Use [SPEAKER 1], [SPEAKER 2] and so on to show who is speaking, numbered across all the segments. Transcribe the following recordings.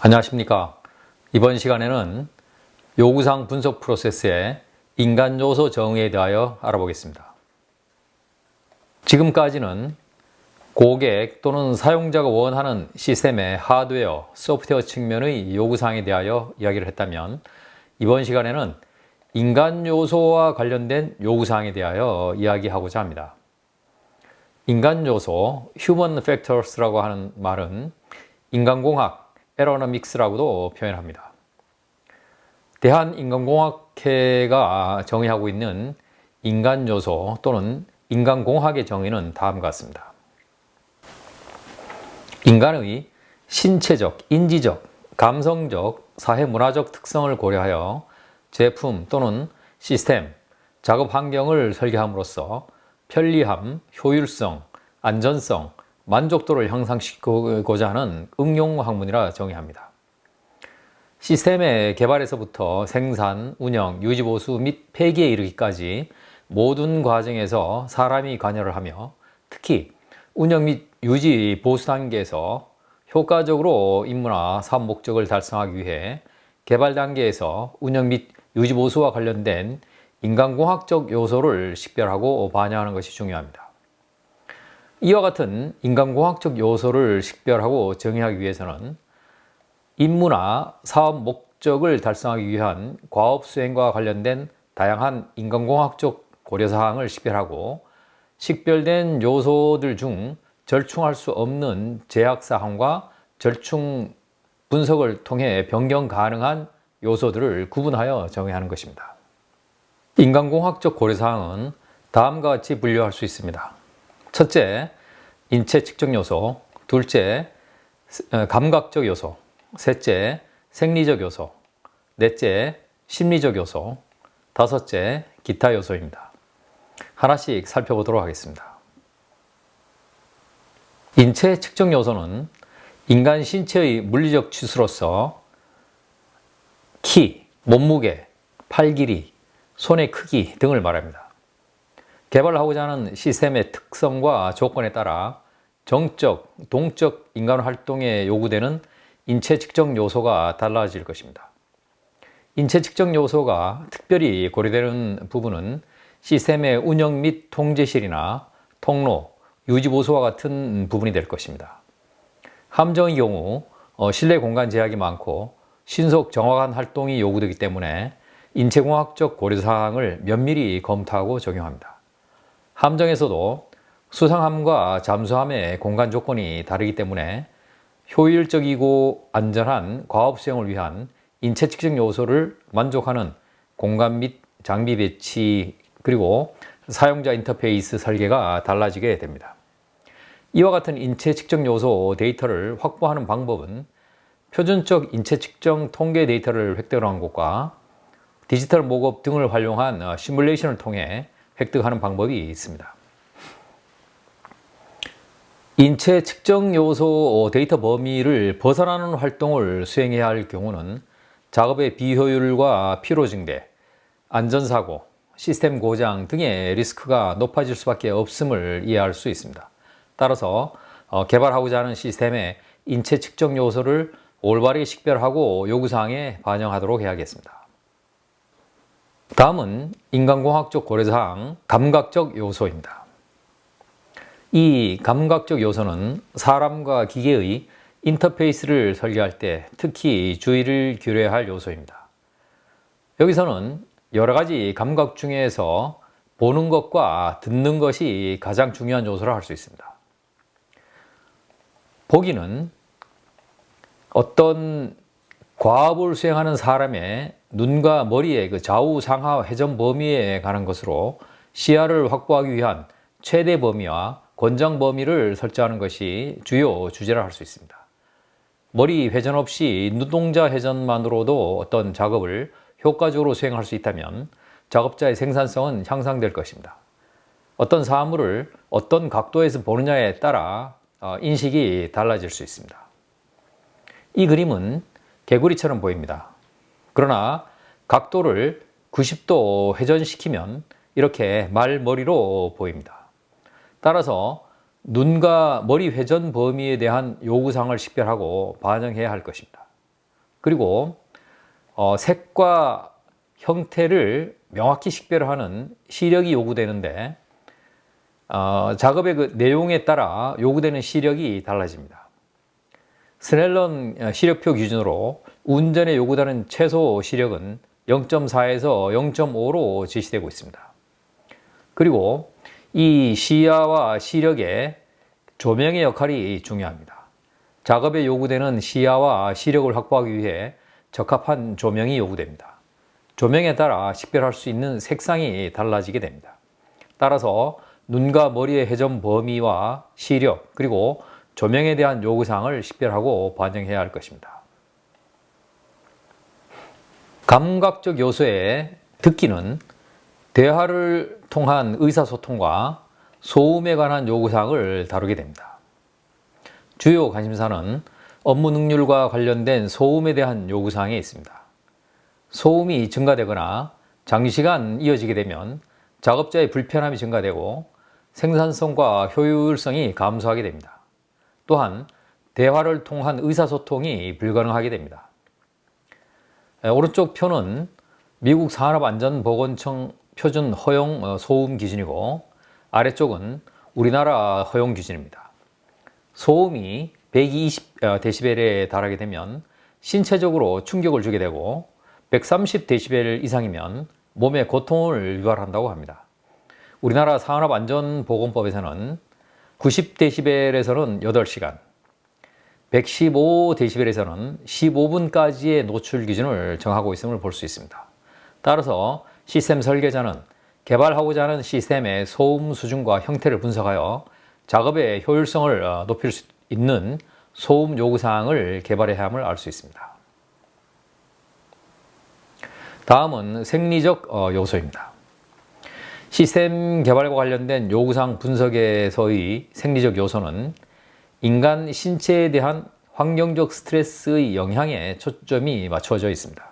[SPEAKER 1] 안녕하십니까. 이번 시간에는 요구사항 분석 프로세스의 인간 요소 정의에 대하여 알아보겠습니다. 지금까지는 고객 또는 사용자가 원하는 시스템의 하드웨어, 소프트웨어 측면의 요구사항에 대하여 이야기를 했다면, 이번 시간에는 인간 요소와 관련된 요구사항에 대하여 이야기하고자 합니다. 인간 요소, Human Factors라고 하는 말은 인간공학, 에러너믹스라고도 표현합니다. 대한인간공학회가 정의하고 있는 인간 요소 또는 인간공학의 정의는 다음과 같습니다. 인간의 신체적, 인지적, 감성적, 사회문화적 특성을 고려하여 제품 또는 시스템, 작업 환경을 설계함으로써 편리함, 효율성, 안전성, 만족도를 향상시키고자 하는 응용 학문이라 정의합니다. 시스템의 개발에서부터 생산, 운영, 유지 보수 및 폐기에 이르기까지 모든 과정에서 사람이 관여를 하며, 특히 운영 및 유지 보수 단계에서 효과적으로 임무나 사업 목적을 달성하기 위해 개발 단계에서 운영 및 유지 보수와 관련된 인간공학적 요소를 식별하고 반영하는 것이 중요합니다. 이와 같은 인간공학적 요소를 식별하고 정의하기 위해서는 임무나 사업 목적을 달성하기 위한 과업 수행과 관련된 다양한 인간공학적 고려사항을 식별하고, 식별된 요소들 중 절충할 수 없는 제약사항과 절충 분석을 통해 변경 가능한 요소들을 구분하여 정의하는 것입니다. 인간공학적 고려사항은 다음과 같이 분류할 수 있습니다. 첫째, 인체 측정 요소. 둘째, 감각적 요소. 셋째, 생리적 요소. 넷째, 심리적 요소. 다섯째, 기타 요소입니다. 하나씩 살펴보도록 하겠습니다. 인체 측정 요소는 인간 신체의 물리적 치수로서 키, 몸무게, 팔 길이, 손의 크기 등을 말합니다. 개발하고자 하는 시스템의 특성과 조건에 따라 정적, 동적 인간 활동에 요구되는 인체 측정 요소가 달라질 것입니다. 인체 측정 요소가 특별히 고려되는 부분은 시스템의 운영 및 통제실이나 통로, 유지보수와 같은 부분이 될 것입니다. 함정의 경우 실내 공간 제약이 많고 신속 정확한 활동이 요구되기 때문에 인체공학적 고려사항을 면밀히 검토하고 적용합니다. 함정에서도 수상함과 잠수함의 공간 조건이 다르기 때문에 효율적이고 안전한 과업 수행을 위한 인체 측정 요소를 만족하는 공간 및 장비 배치, 그리고 사용자 인터페이스 설계가 달라지게 됩니다. 이와 같은 인체 측정 요소 데이터를 확보하는 방법은 표준적 인체 측정 통계 데이터를 획득하는 것과 디지털 목업 등을 활용한 시뮬레이션을 통해 획득하는 방법이 있습니다. 인체 측정 요소 데이터 범위를 벗어나는 활동을 수행해야 할 경우는 작업의 비효율과 피로 증대, 안전사고, 시스템 고장 등의 리스크가 높아질 수밖에 없음을 이해할 수 있습니다. 따라서 개발하고자 하는 시스템의 인체 측정 요소를 올바르게 식별하고 요구사항에 반영하도록 해야겠습니다. 다음은 인간공학적 고려사항, 감각적 요소입니다. 이 감각적 요소는 사람과 기계의 인터페이스를 설계할 때 특히 주의를 기울여야 할 요소입니다. 여기서는 여러 가지 감각 중에서 보는 것과 듣는 것이 가장 중요한 요소라 할 수 있습니다. 보기는 어떤 과업을 수행하는 사람의 눈과 머리의 그 좌우 상하 회전 범위에 관한 것으로 시야를 확보하기 위한 최대 범위와 권장 범위를 설정하는 것이 주요 주제라 할 수 있습니다. 머리 회전 없이 눈동자 회전만으로도 어떤 작업을 효과적으로 수행할 수 있다면 작업자의 생산성은 향상될 것입니다. 어떤 사물을 어떤 각도에서 보느냐에 따라 인식이 달라질 수 있습니다. 이 그림은 개구리처럼 보입니다. 그러나 각도를 90도 회전시키면 이렇게 말머리로 보입니다. 따라서 눈과 머리 회전 범위에 대한 요구사항을 식별하고 반영해야 할 것입니다. 그리고 색과 형태를 명확히 식별하는 시력이 요구되는데 작업의 그 내용에 따라 요구되는 시력이 달라집니다. 스넬런 시력표 기준으로 운전에 요구되는 최소 시력은 0.4에서 0.5로 제시되고 있습니다. 그리고 이 시야와 시력의 조명의 역할이 중요합니다. 작업에 요구되는 시야와 시력을 확보하기 위해 적합한 조명이 요구됩니다. 조명에 따라 식별할 수 있는 색상이 달라지게 됩니다. 따라서 눈과 머리의 회전 범위와 시력 그리고 조명에 대한 요구사항을 식별하고 반영해야 할 것입니다. 감각적 요소의 듣기는 대화를 통한 의사소통과 소음에 관한 요구사항을 다루게 됩니다. 주요 관심사는 업무 능률과 관련된 소음에 대한 요구사항에 있습니다. 소음이 증가되거나 장시간 이어지게 되면 작업자의 불편함이 증가되고 생산성과 효율성이 감소하게 됩니다. 또한 대화를 통한 의사소통이 불가능하게 됩니다. 오른쪽 표는 미국 산업안전보건청 표준 허용 소음 기준이고 아래쪽은 우리나라 허용 기준입니다. 소음이 120dB에 달하게 되면 신체적으로 충격을 주게 되고 130dB 이상이면 몸에 고통을 유발한다고 합니다. 우리나라 산업안전보건법에서는 90dB에서는 8시간, 115dB에서는 15분까지의 노출 기준을 정하고 있음을 볼 수 있습니다. 따라서 시스템 설계자는 개발하고자 하는 시스템의 소음 수준과 형태를 분석하여 작업의 효율성을 높일 수 있는 소음 요구사항을 개발해야 함을 알 수 있습니다. 다음은 생리적 요소입니다. 시스템 개발과 관련된 요구사항 분석에서의 생리적 요소는 인간 신체에 대한 환경적 스트레스의 영향에 초점이 맞춰져 있습니다.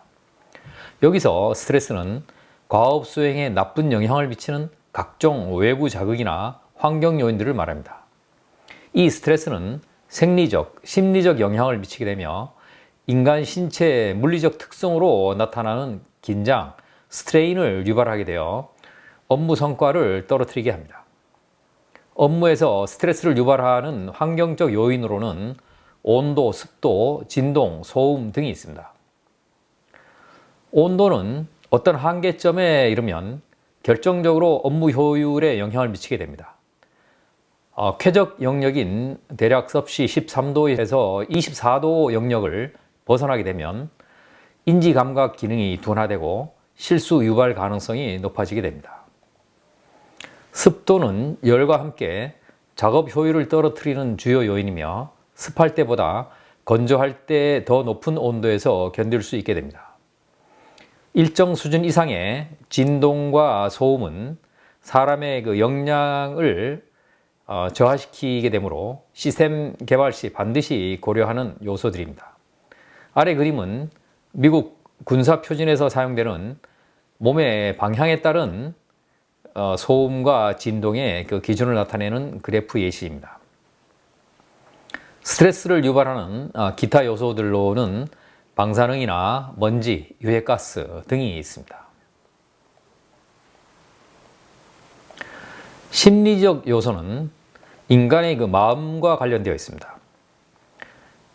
[SPEAKER 1] 여기서 스트레스는 과업 수행에 나쁜 영향을 미치는 각종 외부 자극이나 환경 요인들을 말합니다. 이 스트레스는 생리적, 심리적 영향을 미치게 되며 인간 신체의 물리적 특성으로 나타나는 긴장, 스트레인을 유발하게 되어 업무 성과를 떨어뜨리게 합니다. 업무에서 스트레스를 유발하는 환경적 요인으로는 온도, 습도, 진동, 소음 등이 있습니다. 온도는 어떤 한계점에 이르면 결정적으로 업무 효율에 영향을 미치게 됩니다. 쾌적 영역인 대략 섭씨 13도에서 24도 영역을 벗어나게 되면 인지감각 기능이 둔화되고 실수 유발 가능성이 높아지게 됩니다. 습도는 열과 함께 작업 효율을 떨어뜨리는 주요 요인이며 습할 때보다 건조할 때 더 높은 온도에서 견딜 수 있게 됩니다. 일정 수준 이상의 진동과 소음은 사람의 그 역량을 저하시키게 되므로 시스템 개발 시 반드시 고려하는 요소들입니다. 아래 그림은 미국 군사 표준에서 사용되는 몸의 방향에 따른 소음과 진동의 그 기준을 나타내는 그래프 예시입니다. 스트레스를 유발하는 기타 요소들로는 방사능이나 먼지, 유해가스 등이 있습니다. 심리적 요소는 인간의 그 마음과 관련되어 있습니다.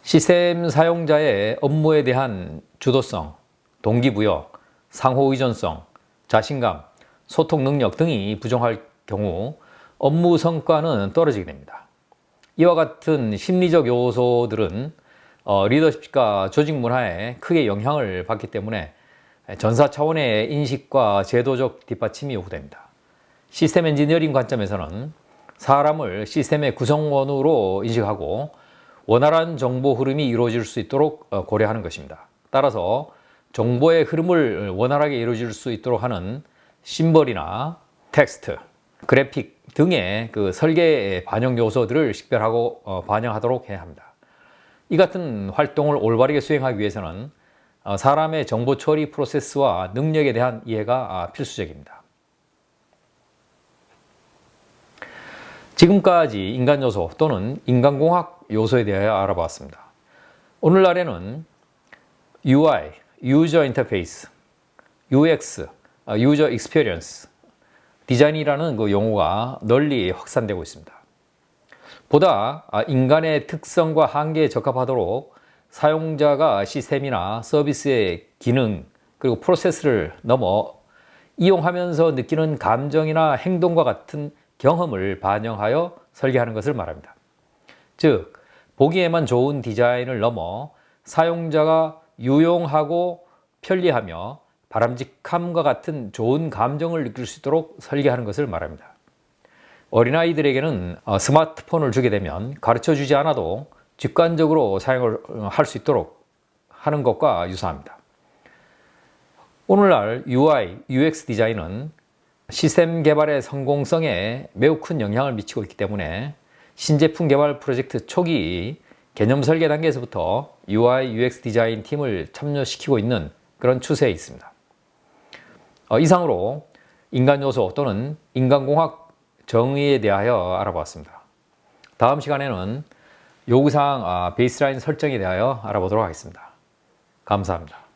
[SPEAKER 1] 시스템 사용자의 업무에 대한 주도성, 동기부여, 상호의존성, 자신감, 소통 능력 등이 부족할 경우 업무 성과는 떨어지게 됩니다. 이와 같은 심리적 요소들은 리더십과 조직 문화에 크게 영향을 받기 때문에 전사 차원의 인식과 제도적 뒷받침이 요구됩니다. 시스템 엔지니어링 관점에서는 사람을 시스템의 구성원으로 인식하고 원활한 정보 흐름이 이루어질 수 있도록 고려하는 것입니다. 따라서 정보의 흐름을 원활하게 이루어질 수 있도록 하는 심벌이나 텍스트, 그래픽 등의 그 설계 반영 요소들을 식별하고 반영하도록 해야 합니다. 이 같은 활동을 올바르게 수행하기 위해서는 사람의 정보 처리 프로세스와 능력에 대한 이해가 필수적입니다. 지금까지 인간 요소 또는 인간공학 요소에 대하여 알아봤습니다. 오늘날에는 UI, User Interface, UX, User Experience, 디자인이라는 그 용어가 널리 확산되고 있습니다. 보다 인간의 특성과 한계에 적합하도록 사용자가 시스템이나 서비스의 기능 그리고 프로세스를 넘어 이용하면서 느끼는 감정이나 행동과 같은 경험을 반영하여 설계하는 것을 말합니다. 즉, 보기에만 좋은 디자인을 넘어 사용자가 유용하고 편리하며 바람직함과 같은 좋은 감정을 느낄 수 있도록 설계하는 것을 말합니다. 어린아이들에게는 스마트폰을 주게 되면 가르쳐주지 않아도 직관적으로 사용을 할 수 있도록 하는 것과 유사합니다. 오늘날 UI, UX 디자인은 시스템 개발의 성공성에 매우 큰 영향을 미치고 있기 때문에 신제품 개발 프로젝트 초기 개념 설계 단계에서부터 UI, UX 디자인 팀을 참여시키고 있는 그런 추세에 있습니다. 이상으로 인간 요소 또는 인간공학 정의에 대하여 알아보았습니다. 다음 시간에는 요구사항 베이스라인 설정에 대하여 알아보도록 하겠습니다. 감사합니다.